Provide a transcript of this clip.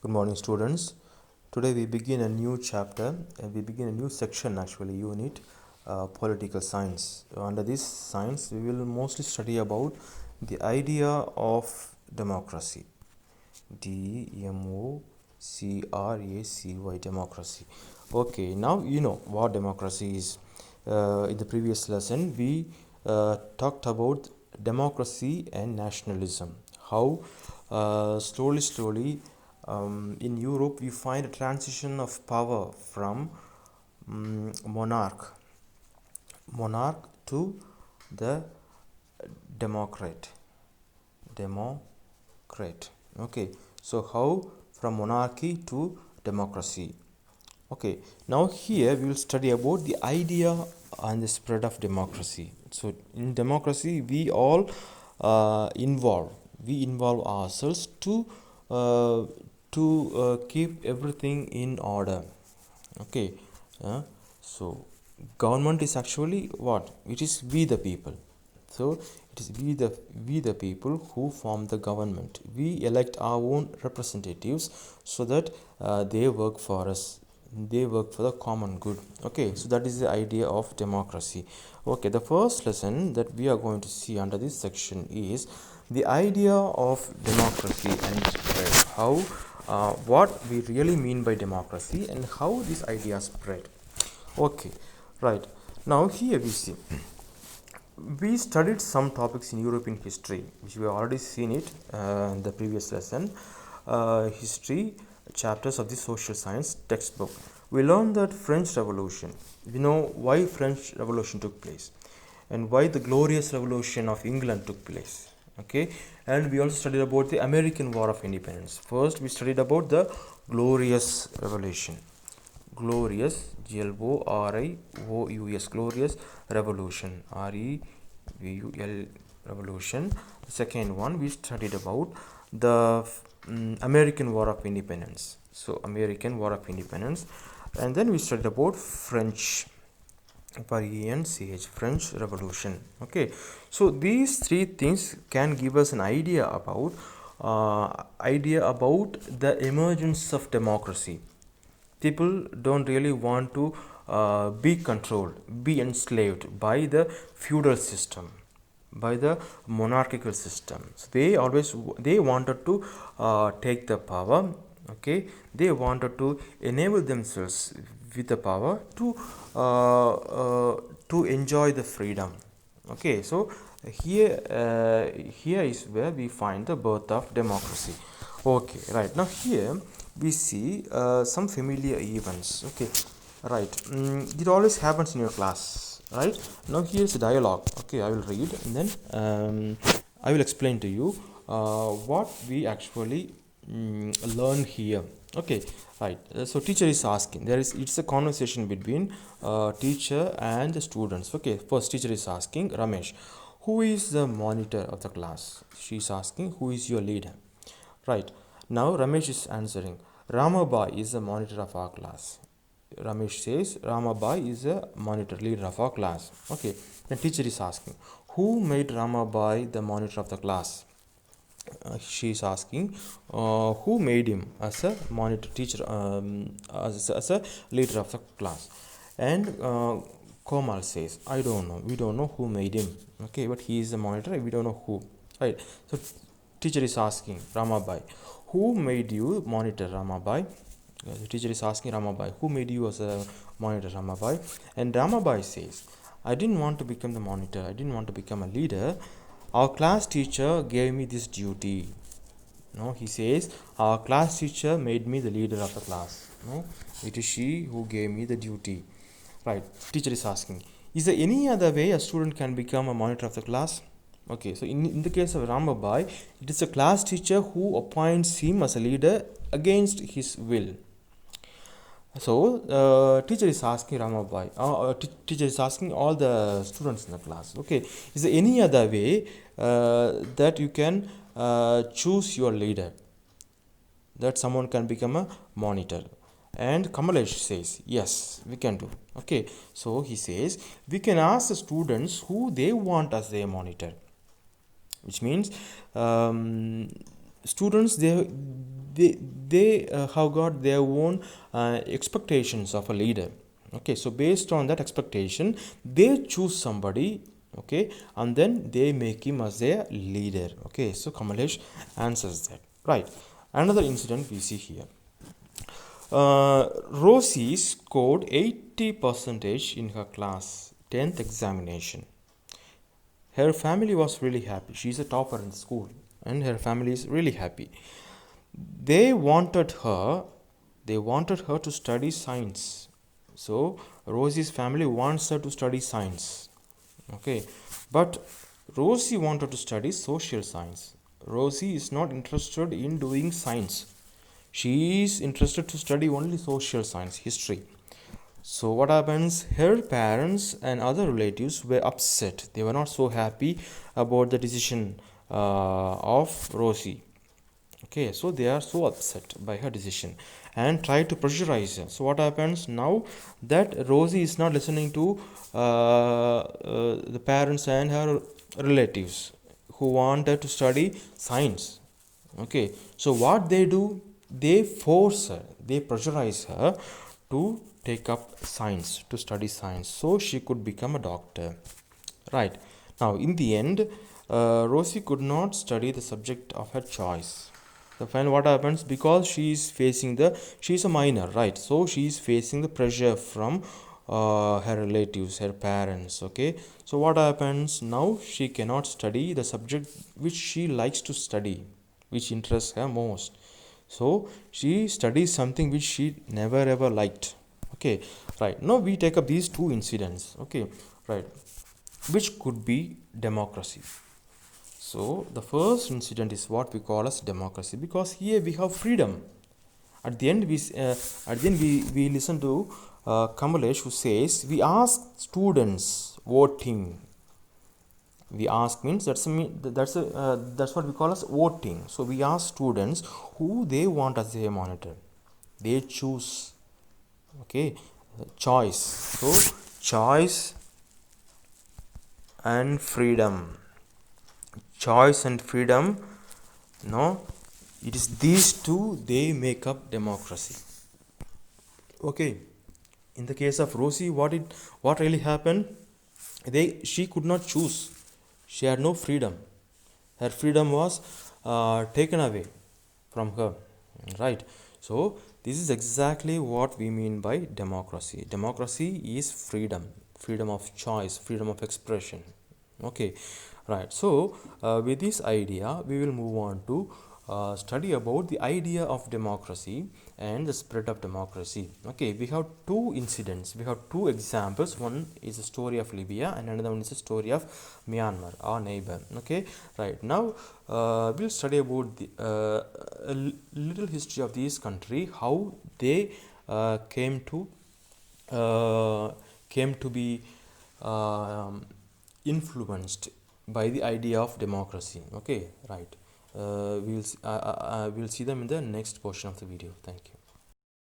Good morning, students. Today we begin a new chapter. We begin a new section, actually, unit, political science. Under this science, we will mostly study about the idea of democracy. DEMOCRACY, democracy. Okay, now you know what democracy is. In the previous lesson, we talked about democracy and nationalism. How slowly in Europe we find a transition of power from monarch to the democrat. Okay, so how from monarchy to democracy. Okay, now here we will study about the idea and the spread of democracy. So in democracy we all involve ourselves to keep everything in order. Okay, so government is actually what? It is we the people. So it is we the people who form the government. We elect our own representatives so that they work for us. They work for the common good. Okay, so that is the idea of democracy. Okay, the first lesson that we are going to see under this section is the idea of democracy and how what we really mean by democracy and how this idea spread. Okay, right. Now here we see we studied some topics in European history, which we have already seen it in the previous lesson. History chapters of the social science textbook. We learned that French Revolution. We know why French Revolution took place, and why the Glorious Revolution of England took place. Okay, and we also studied about the American War of Independence. First, we studied about the Glorious Revolution. Glorious, Glorious, Glorious Revolution, REVUL Revolution. The second one we studied about the American War of Independence. So American War of Independence, and then we studied about French. French Revolution. Okay, so these three things can give us an idea about the emergence of democracy. People don't really want to be controlled, be enslaved by the feudal system, by the monarchical system. So they wanted to take the power. Okay, they wanted to enable themselves with the power to enjoy the freedom. Okay, so here is where we find the birth of democracy. Okay, right. Now here we see some familiar events. Okay, right. It always happens in your class, right? Now here's a dialogue. Okay, I will read and then I will explain to you what we actually learn here. Okay, right. So teacher is asking. It's a conversation between teacher and the students. Okay, first teacher is asking Ramesh, who is the monitor of the class? She is asking, who is your leader? Right. Now Ramesh is answering, Ramabai is the monitor of our class. Ramesh says Ramabai is a monitor, leader of our class. Okay. Then teacher is asking, who made Ramabai the monitor of the class? She is asking who made him as a monitor teacher, as a leader of the class. And Komal says, I don't know, we don't know who made him. Okay, but he is the monitor, we don't know who. Right. So teacher is asking Ramabai, who made you monitor, Ramabai? The teacher is asking Ramabai, who made you as a monitor, Ramabai? And Ramabai says, I didn't want to become the monitor, I didn't want to become a leader. Our class teacher gave me this duty. No, he says, our class teacher made me the leader of the class. No, it is she who gave me the duty. Right. Teacher is asking, is there any other way a student can become a monitor of the class? Okay, so in the case of Ramabai, it is a class teacher who appoints him as a leader against his will. So teacher is asking Ramabai, teacher is asking all the students in the class, okay, is there any other way that you can choose your leader, that someone can become a monitor? And Kamalesh says, yes, we can do. Okay, so he says, we can ask the students who they want as their monitor, which means students, they have got their own expectations of a leader. Okay, so based on that expectation, they choose somebody, okay, and then they make him as their leader. Okay, so Kamalesh answers that, right? Another incident we see here. Rosie scored 80 percentage in her class 10th examination. Her family was really happy. She's a topper in school, and her family is really happy. They wanted her, they wanted her to study science. So Rosie's family wants her to study science. Okay, but Rosie wanted to study social science. Rosie is not interested in doing science. She is interested to study only social science, history. So what happens? Her parents and other relatives were upset. They were not so happy about the decision of Rosie. Okay, so they are so upset by her decision and try to pressurize her. So what happens now that Rosie is not listening to the parents and her relatives who want her to study science. Okay, so what they do, they force her, they pressurize her to take up science, to study science, so she could become a doctor. Right. Now in the end, Rosie could not study the subject of her choice. The final what happens, because she is facing the, she is a minor, right? So she is facing the pressure from her relatives, her parents. Okay, so what happens now, she cannot study the subject which she likes to study, which interests her most. So she studies something which she never ever liked. Okay, right. Now we take up these two incidents. Okay, right, which could be democracy. So the first incident is what we call as democracy, because here we have freedom. At the end we listen to Kamalesh, who says we ask students voting. We ask means that's what we call as voting. So we ask students who they want as their monitor. They choose. Okay, choice. So choice and freedom. Choice and freedom. No, it is these two, they make up democracy. Okay, in the case of Rosie, what really happened, she could not choose, she had no freedom, her freedom was taken away from her, right? So this is exactly what we mean by democracy. Democracy is freedom, freedom of choice, freedom of expression. Okay, right. So with this idea we will move on to study about the idea of democracy and the spread of democracy. Okay, we have two incidents, we have two examples. One is a story of Libya and another one is a story of Myanmar, our neighbor. Okay, right. Now we'll study about the little history of this country, how they came to be influenced by the idea of democracy. Okay, right. We'll see them in the next portion of the video. Thank you.